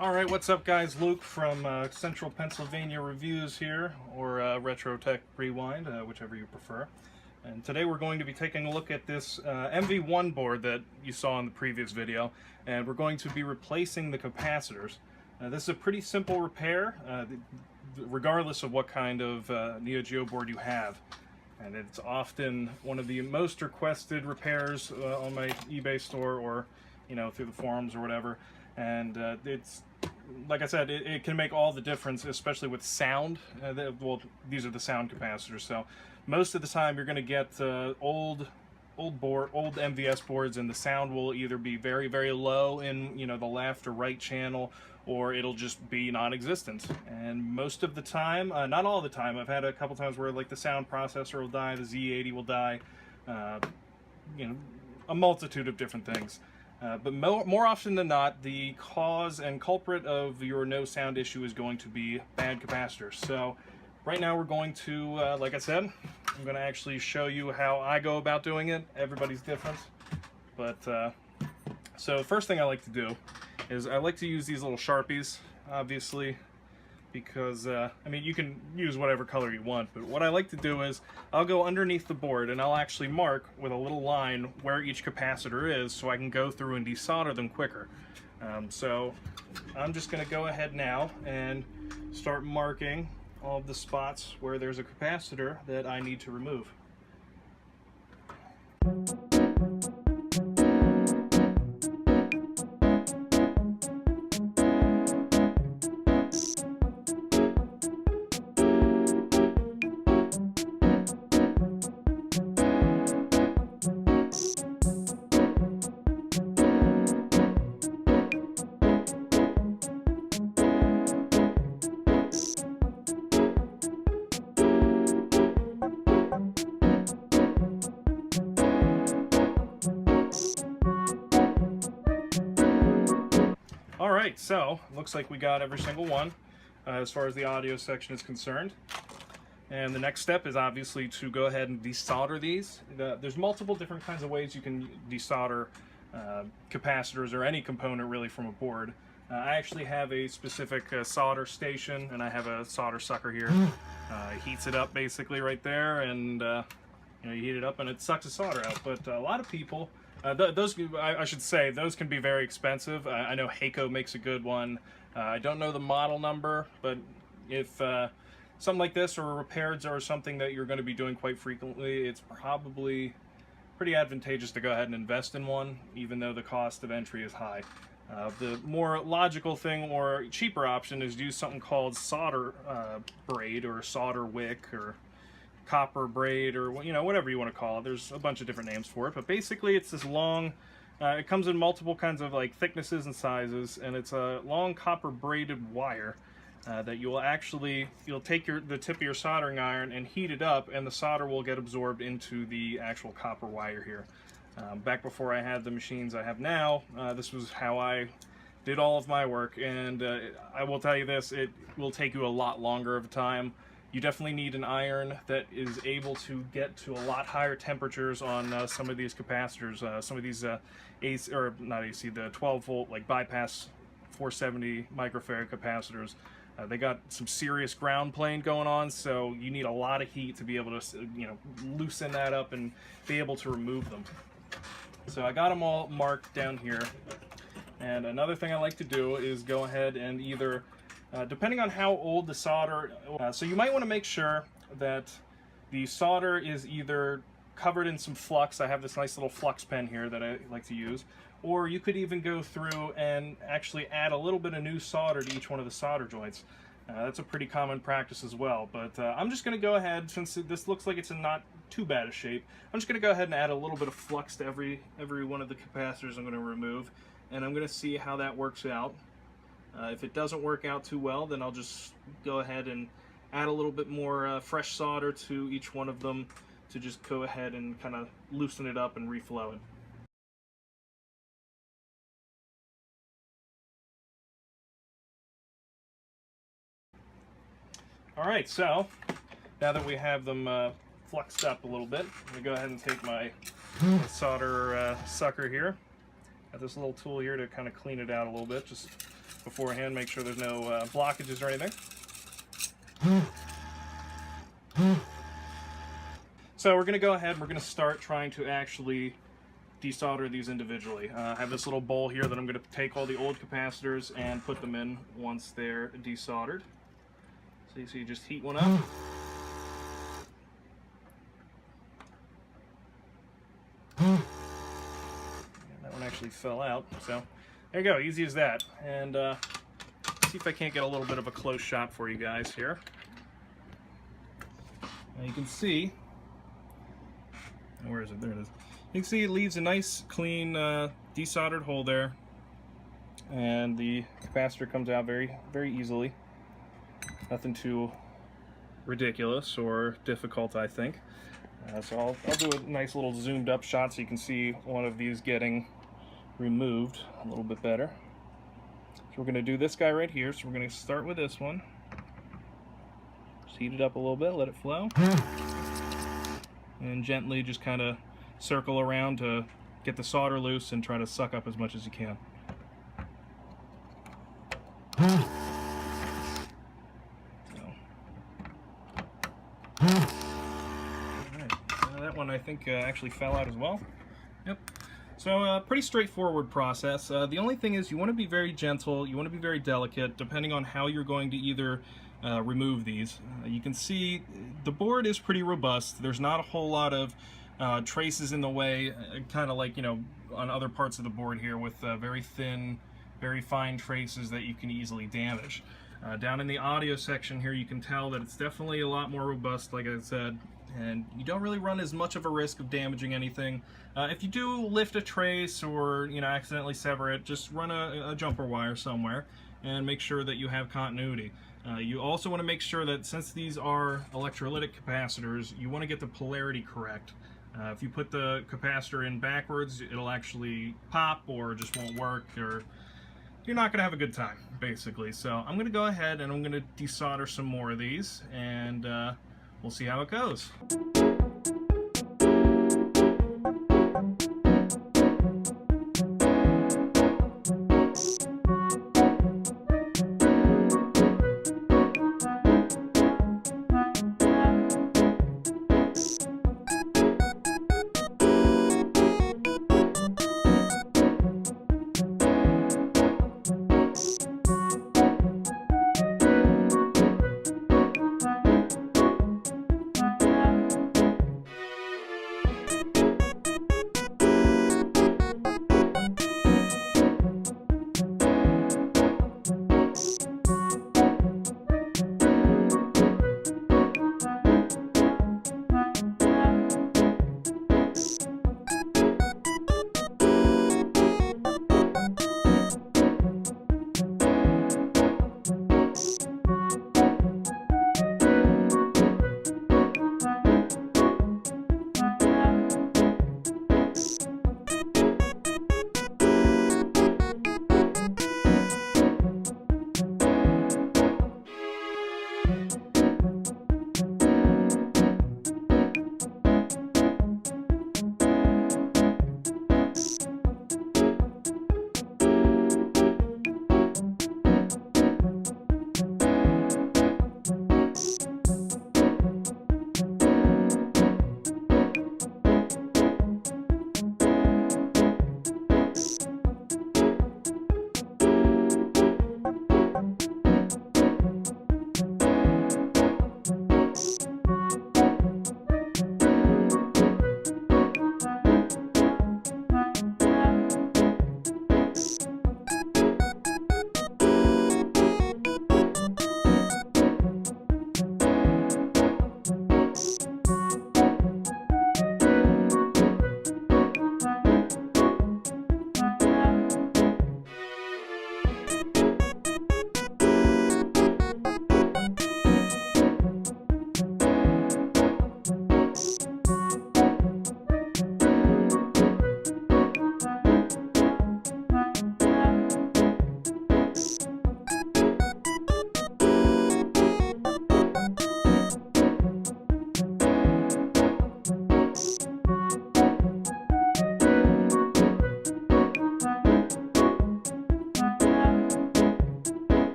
Alright, what's up guys? Luke from Central Pennsylvania Reviews here, or RetroTechRewind, whichever you prefer. And today we're going to be taking a look at this MV1 board that you saw in the previous video, and we're going to be replacing the capacitors. This is a pretty simple repair, regardless of what kind of Neo Geo board you have. And it's often one of the most requested repairs on my eBay store, or through the forums or whatever. And it's, like I said, it can make all the difference, especially with sound. Well, these are the sound capacitors, so most of the time you're going to get old MVS boards, and the sound will either be very, very low in the left or right channel, or it'll just be non-existent. And most of the time, not all the time, I've had a couple times where like the sound processor will die, the Z80 will die, a multitude of different things. But more often than not, the cause and culprit of your no sound issue is going to be bad capacitors. So right now we're going to, like I said, I'm going to actually show you how I go about doing it. Everybody's different. But so the first thing I like to do is I like to use these little Sharpies, obviously, because, I mean, you can use whatever color you want, but what I like to do is I'll go underneath the board and I'll actually mark with a little line where each capacitor is, so I can go through and desolder them quicker. So I'm just going to go ahead now and start marking all of the spots where there's a capacitor that I need to remove. Alright, so looks like we got every single one as far as the audio section is concerned. And the next step is obviously to go ahead and desolder these. There's multiple different kinds of ways you can desolder capacitors or any component really from a board. I actually have a specific solder station, and I have a solder sucker here. It heats it up basically right there, and you heat it up and it sucks the solder out. But a lot of people, those, I should say, those can be very expensive. I know Heiko makes a good one. I don't know the model number, but if something like this or repairs are something that you're going to be doing quite frequently, it's probably pretty advantageous to go ahead and invest in one, even though the cost of entry is high. The more logical thing or cheaper option is use something called solder braid, or solder wick, or copper braid, or whatever you want to call it. There's a bunch of different names for it, but basically it's this long, it comes in multiple kinds of like thicknesses and sizes, and it's a long copper braided wire that you'll take the tip of your soldering iron and heat it up, and the solder will get absorbed into the actual copper wire here. Back before I had the machines I have now, this was how I did all of my work, and I will tell you this, it will take you a lot longer of a time. You definitely need an iron that is able to get to a lot higher temperatures on some of these capacitors. Some of these AC, or not AC, the 12 volt like bypass 470 microfarad capacitors. They got some serious ground plane going on, so you need a lot of heat to be able to loosen that up and be able to remove them. So I got them all marked down here. And another thing I like to do is go ahead and either, depending on how old the solder, so you might want to make sure that the solder is either covered in some flux. I have this nice little flux pen here that I like to use. Or you could even go through and actually add a little bit of new solder to each one of the solder joints. That's a pretty common practice as well. But I'm just going to go ahead, since this looks like it's in not too bad a shape, I'm just going to go ahead and add a little bit of flux to every one of the capacitors I'm going to remove. And I'm going to see how that works out. If it doesn't work out too well, then I'll just go ahead and add a little bit more fresh solder to each one of them to just go ahead and kind of loosen it up and reflow it. Alright, so now that we have them fluxed up a little bit, I'm going to go ahead and take my solder sucker here. Got this little tool here to kind of clean it out a little bit. Just beforehand, make sure there's no blockages or anything. So we're going to go ahead and we're going to start trying to actually desolder these individually. I have this little bowl here that I'm going to take all the old capacitors and put them in once they're desoldered. So you just heat one up. And that one actually fell out. So there you go, easy as that. And see if I can't get a little bit of a close shot for you guys here. Now you can see, where is it? There it is. You can see it leaves a nice, clean, desoldered hole there, and the capacitor comes out very, very easily. Nothing too ridiculous or difficult, I think. So I'll do a nice little zoomed up shot so you can see one of these getting removed a little bit better. So we're going to do this guy right here. So we're going to start with this one. Just heat it up a little bit, let it flow. And gently just kind of circle around to get the solder loose and try to suck up as much as you can. That one I think actually fell out as well. Yep. So pretty straightforward process. The only thing is you want to be very gentle, you want to be very delicate depending on how you're going to either remove these. You can see the board is pretty robust. There's not a whole lot of traces in the way, kind of like, you know, on other parts of the board here with very thin, very fine traces that you can easily damage. Down in the audio section here you can tell that it's definitely a lot more robust, like I said, and you don't really run as much of a risk of damaging anything. If you do lift a trace or, you know, accidentally sever it, just run a jumper wire somewhere and make sure that you have continuity. You also want to make sure that since these are electrolytic capacitors, you want to get the polarity correct. If you put the capacitor in backwards, it'll actually pop or just won't work, or you're not going to have a good time, basically. So I'm going to go ahead and I'm going to desolder some more of these, and we'll see how it goes.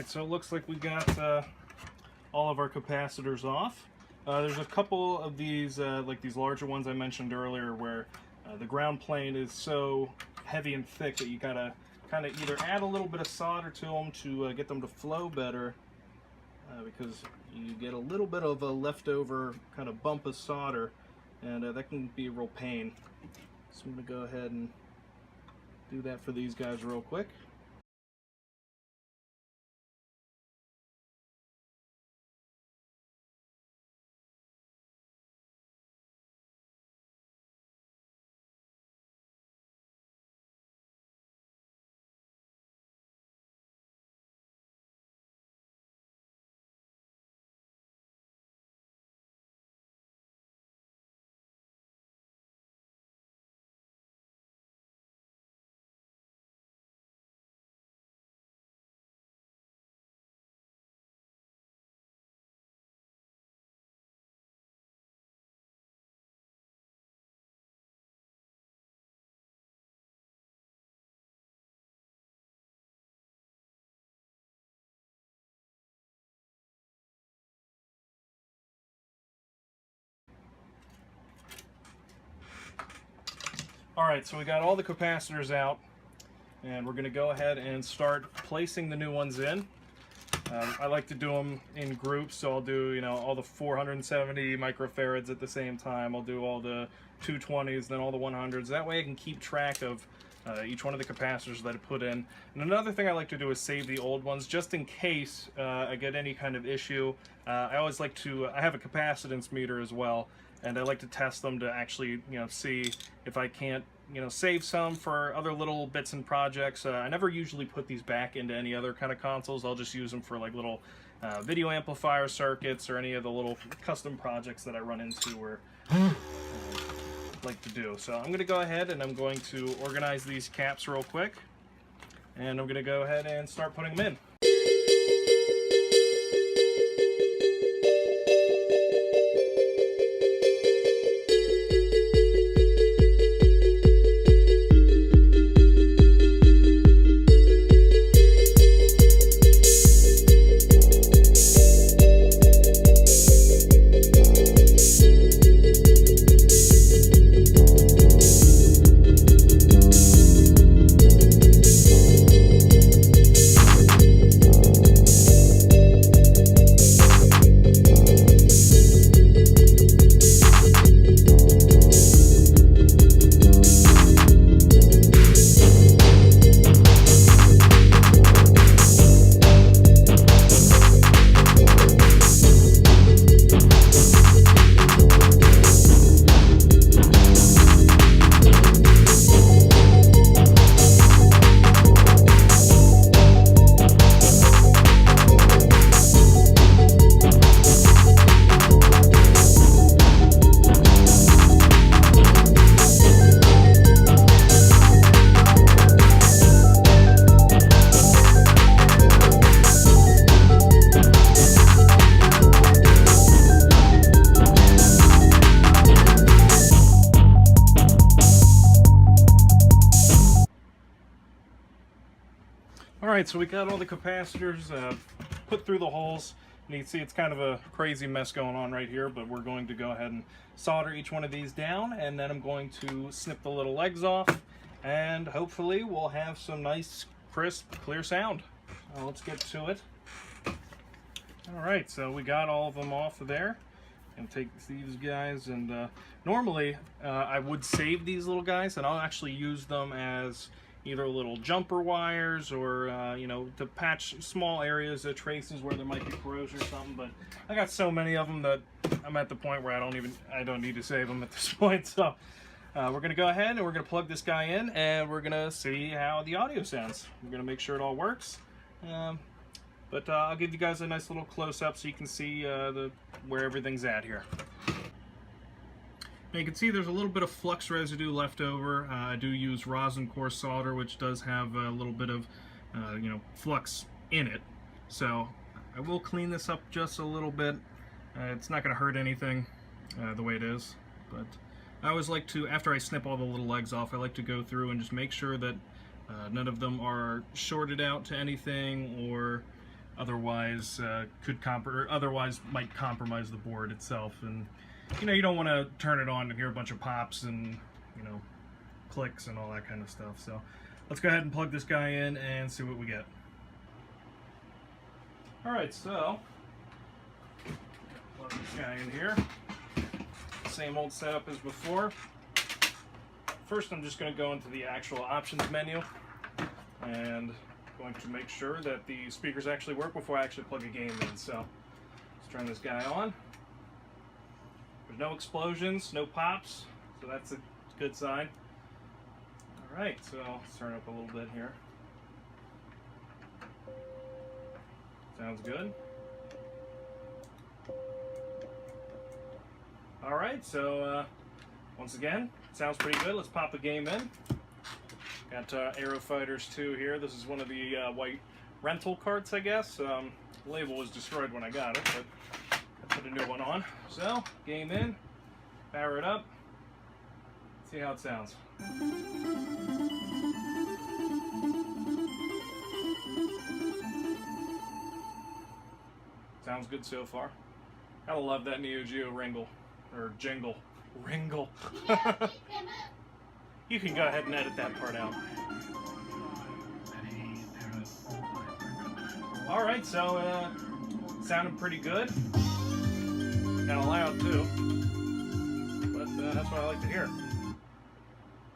so it looks like we got all of our capacitors off. There's a couple of these, like these larger ones I mentioned earlier, where the ground plane is so heavy and thick that you gotta kind of either add a little bit of solder to them to get them to flow better, because you get a little bit of a leftover kind of bump of solder, and that can be a real pain. So I'm going to go ahead and do that for these guys real quick. Alright, so we got all the capacitors out, and we're going to go ahead and start placing the new ones in. I like to do them in groups, so I'll do, you know, all the 470 microfarads at the same time. I'll do all the 220s, then all the 100s. That way I can keep track of each one of the capacitors that I put in. And another thing I like to do is save the old ones, just in case I get any kind of issue. I always like to, I have a capacitance meter as well, and I like to test them to actually, you know, see if I can't, you know, save some for other little bits and projects. I never usually put these back into any other kind of consoles. I'll just use them for like little video amplifier circuits or any of the little custom projects that I run into or like to do. So I'm going to go ahead and I'm going to organize these caps real quick, and I'm going to go ahead and start putting them in. Alright, so we got all the capacitors put through the holes, and you can see it's kind of a crazy mess going on right here, but we're going to go ahead and solder each one of these down, and then I'm going to snip the little legs off, and hopefully we'll have some nice, crisp, clear sound. Let's get to it. Alright, so we got all of them off of there. And take these guys, and normally I would save these little guys, and I'll actually use them as either little jumper wires or you know, to patch small areas of traces where there might be corrosion or something. But I got so many of them that I'm at the point where I don't need to save them at this point. So we're gonna go ahead and we're gonna plug this guy in, and we're gonna see how the audio sounds. We're gonna make sure it all works. But I'll give you guys a nice little close-up so you can see where everything's at here. Now you can see there's a little bit of flux residue left over. I do use rosin core solder, which does have a little bit of you know, flux in it. So I will clean this up just a little bit. It's not going to hurt anything the way it is. But I always like to, after I snip all the little legs off, I like to go through and just make sure that none of them are shorted out to anything, or otherwise otherwise might compromise the board itself. And you know, you don't want to turn it on and hear a bunch of pops and, you know, clicks and all that kind of stuff. So let's go ahead and plug this guy in and see what we get. Alright, so plug this guy in here. Same old setup as before. First, I'm just going to go into the actual options menu and going to make sure that the speakers actually work before I actually plug a game in. So let's turn this guy on. There's no explosions, no pops, so that's a good sign. Alright, so let's turn up a little bit here. Sounds good. Alright, so once again, sounds pretty good. Let's pop a game in. Got Aero Fighters 2 here. This is one of the white rental carts, I guess. The label was destroyed when I got it, but I put a new one on. So, game in, power it up, see how it sounds. Sounds good so far. Gotta love that Neo Geo jingle. You can go ahead and edit that part out. Alright, so sounded pretty good. Kinda loud too. But that's what I like to hear.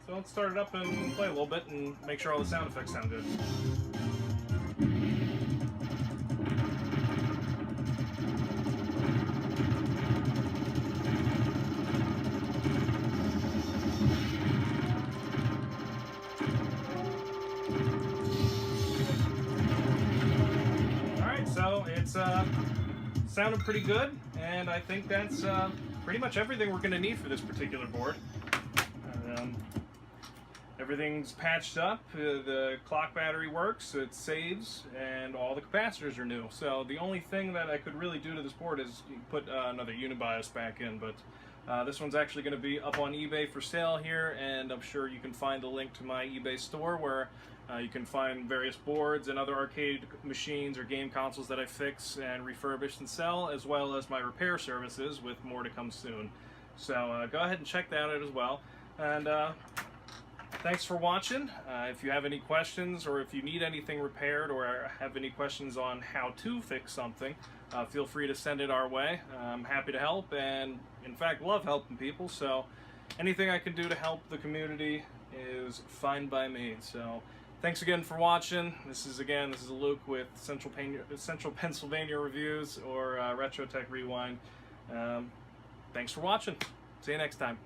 So let's start it up and play a little bit and make sure all the sound effects sound good. So it's sounded pretty good, and I think that's pretty much everything we're going to need for this particular board. Everything's patched up, the clock battery works, it saves, and all the capacitors are new. So the only thing that I could really do to this board is put another Unibias back in, but this one's actually going to be up on eBay for sale here, and I'm sure you can find the link to my eBay store where you can find various boards and other arcade machines or game consoles that I fix and refurbish and sell, as well as my repair services, with more to come soon. So go ahead and check that out as well. And thanks for watching. If you have any questions, or if you need anything repaired, or have any questions on how to fix something, feel free to send it our way. I'm happy to help, and in fact love helping people, so anything I can do to help the community is fine by me. So thanks again for watching. This is Luke with Central Pennsylvania Reviews, or RetroTechRewind. Thanks for watching. See you next time.